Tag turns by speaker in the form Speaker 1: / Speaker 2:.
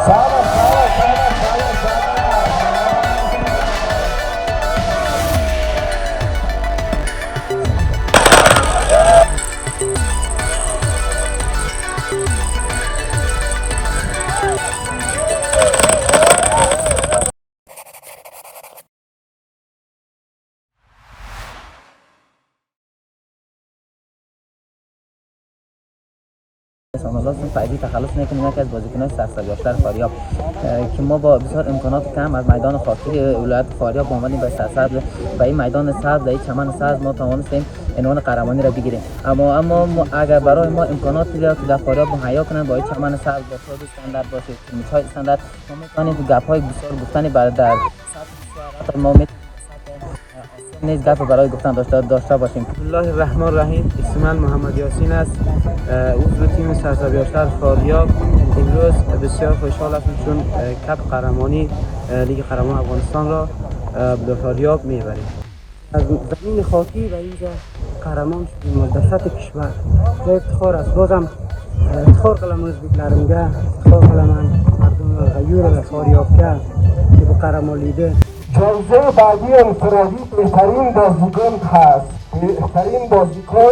Speaker 1: سامالات فعلی تخلص نکنیم یکی از بازیکنان سرسبیافتر فاریاب که ما با بسیار امکانات کم از میدان خاکی ولایت فاریاب آمدیم به سرسبز و این میدان سبز و این چمن سبز ما توانستیم عنوان قهرمانی را بگیریم. اما اگر برای ما امکاناتی را که در فاریاب مهیا کنند با این چمن سبز با سود استاندارد باشه تیم‌های استاندارد ما میتوانیم گپ‌های بسیار گفتنی برای در سطح ما نیز گپ برای گفتن داشته باشیم.
Speaker 2: بسم الله الرحمن الرحیم. اسم من محمد یاسین است، عضو تیم سرسبیافتر فاریاب. امروز بسیار خوشحال هستم چون کپ قهرمانی لیگ قهرمان افغانستان را به فاریاب میبریم. از زمین خاکی و اینجا قهرمان شدیم در سطح کشور. جای افتخار است. بازم افتخار قلم özbeklarga افتخار قلم مردم غیور فاریاب که به قهرمان لیده.
Speaker 3: جایزه بعدی انفرادی بهترین بازیکن هست. بهترین بازیکن